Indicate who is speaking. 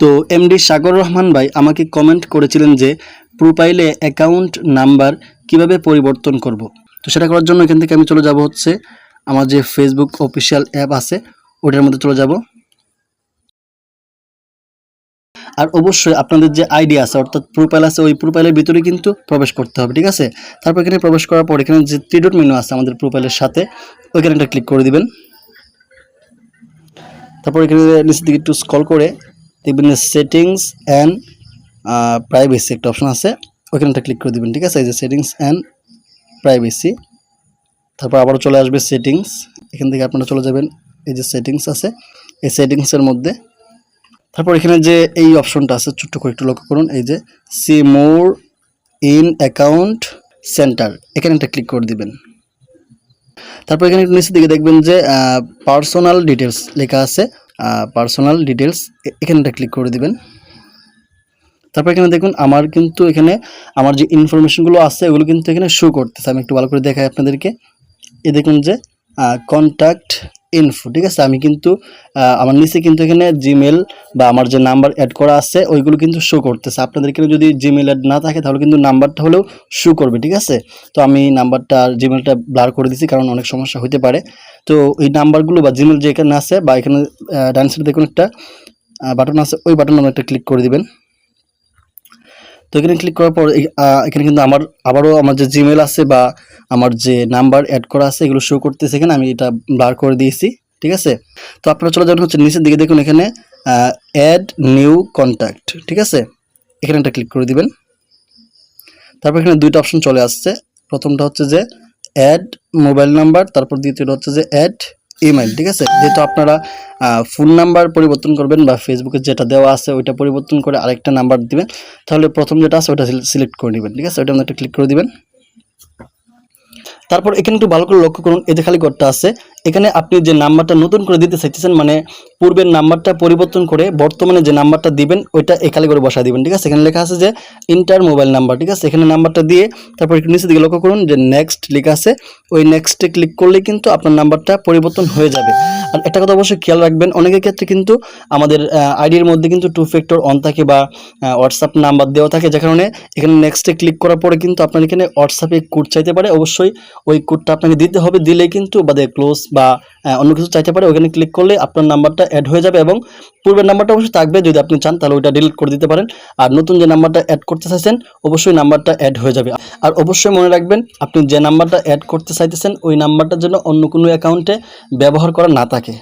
Speaker 1: তো এমডি সাগর রহমান ভাই আমাকে কমেন্ট করেছিলেন যে প্রোফাইলে অ্যাকাউন্ট নাম্বার কিভাবে পরিবর্তন করব। তো সেটা করার জন্য এখান থেকে আমি চলে যাব হচ্ছে আমার যে ফেসবুক অফিসিয়াল অ্যাপ আছে ওটার মধ্যে চলে যাব। আর অবশ্যই আপনাদের যে আইডি আছে অর্থাৎ প্রোফাইল আছে ওই প্রোফাইলের ভিতরে কিন্তু প্রবেশ করতে হবে, ঠিক আছে। তারপর এখানে প্রবেশ করার পর এখানে যে থ্রি ডট মেনু আছে আমাদের প্রোফাইলের সাথে ওইখানে একটা ক্লিক করে দিবেন। তারপর এখানে নিচের দিকে একটু স্ক্রল করে দেখবেন যে সেটিংস অ্যান্ড প্রাইভেসি একটা অপশন আছে, ওইখানে একটা ক্লিক করে দিবেন, ঠিক আছে। এই যে সেটিংস অ্যান্ড প্রাইভেসি, তারপর আবারও চলে আসবে সেটিংস, এখান থেকে আপনারা চলে যাবেন এই যে সেটিংস আছে এই সেটিংসের মধ্যে। তারপর এখানে যে এই অপশনটা আছে ছোট্ট করে একটু লক্ষ্য করুন, এই যে see more in account centre, এখানে একটা ক্লিক করে দিবেন। তারপর এখানে একটু নিচের দিকে দেখবেন যে পার্সোনাল ডিটেলস লেখা আছে, পার্সোনাল ডিটেলস, এখানে একটা ক্লিক করে দিবেন। তারপর এখানে দেখুন আমার কিন্তু এখানে আমার যে ইনফরমেশনগুলো আছে ওগুলো কিন্তু এখানে শো করতেছে। আমি একটু ভালো করে দেখাই আপনাদেরকে। এই দেখুন যে কন্ট্যাক্ট ইনফো, ঠিক আছে। আমি কিন্তু আমার নিচে কিন্তু এখানে জিমেল বা আমার যে নাম্বার অ্যাড করা আছে ওইগুলো কিন্তু শো করতেছে। আপনাদের এখানে যদি জিমেল অ্যাড না থাকে তাহলে কিন্তু নাম্বারটা হলেও শো করবে, ঠিক আছে। তো আমি নাম্বারটা জিমেলটা ব্লার করে দিয়েছি কারণ অনেক সমস্যা হতে পারে। তো এই নাম্বারগুলো বা জিমেল যে এখানে আছে বা এখানে ডান সাইডে দেখুন একটা বাটন আছে, ওই বাটনে একটা ক্লিক করে দিবেন। তো এখানে ক্লিক করার পর এখানে কিন্তু আবারও আমার যে জিমেল আছে বা আমার যে নাম্বার অ্যাড করা আছে এগুলো শো করতেছে। এখানে আমি এটা ব্লার করে দিয়েছি, ঠিক আছে। তো আপনারা চলে যাবেন হচ্ছে নিচের দিকে দেখুন এখানে অ্যাড নিউ কন্ট্যাক্ট, ঠিক আছে, এখানে একটা ক্লিক করে দিবেন। তারপর এখানে দুইটা অপশন চলে আসছে। প্রথমটা হচ্ছে যে অ্যাড মোবাইল নাম্বার, তারপর দ্বিতীয়টা হচ্ছে যে অ্যাড ইমেল, ঠিক আছে। যেহেতু আপনারা ফোন নাম্বার পরিবর্তন করবেন বা ফেসবুকে যেটা দেওয়া আছে ওইটা পরিবর্তন করে আরেকটা নাম্বার দিবেন, তাহলে প্রথম যেটা আছে ওটা সিলেক্ট করে নেবেন, ঠিক আছে। ওইটা একটা ক্লিক করে দিবেন। তারপর এখানে একটু ভালো করে লক্ষ্য করুন, এই যে খালি ঘরটা আছে এখানে আপনি যে নাম্বারটা নতুন করে দিতে চাইতেছেন, মানে পূর্বের নাম্বারটা পরিবর্তন করে বর্তমানে যে নাম্বারটা দিবেন ওইটা এই খালি করে বসায় দিবেন, ঠিক আছে। এখানে লেখা আছে যে ইন্টার মোবাইল নাম্বার, ঠিক আছে। এখানে নাম্বারটা দিয়ে তারপর একটু নিচের দিকে লক্ষ্য করুন যে নেক্সট লেখা আছে, ওই নেক্সটে ক্লিক করলে কিন্তু আপনার নাম্বারটা পরিবর্তন হয়ে যাবে। আর একটা কথা অবশ্যই খেয়াল রাখবেন, অনেকের ক্ষেত্রে কিন্তু আমাদের আইডির মধ্যে কিন্তু 2 ফ্যাক্টর অন থাকে বা হোয়াটসঅ্যাপ নাম্বার দেওয়া থাকে, যে কারণে এখানে নেক্সটে ক্লিক করার পরে কিন্তু আপনার এখানে হোয়াটসঅ্যাপে কোড চাইতে পারে। অবশ্যই ওই কোডটা আপনাকে দিতে হবে, দিলেই কিন্তু বাদে ক্লোজ বা অন্য কিছু চাইতে পারে। ওখানে ক্লিক করলে আপনার নাম্বারটা অ্যাড হয়ে যাবে এবং পূর্বের নাম্বারটা অবশ্যই থাকবে, যদি আপনি চান তাহলে ওইটা ডিলিট করে দিতে পারেন। আর নতুন যে নাম্বারটা অ্যাড করতে চাইছেন অবশ্যই নাম্বারটা অ্যাড হয়ে যাবে। আর অবশ্যই মনে রাখবেন আপনি যে নাম্বারটা অ্যাড করতে চাইতেছেন ওই নাম্বারটার জন্য অন্য কোনো অ্যাকাউন্টে ব্যবহার করা না থাকে।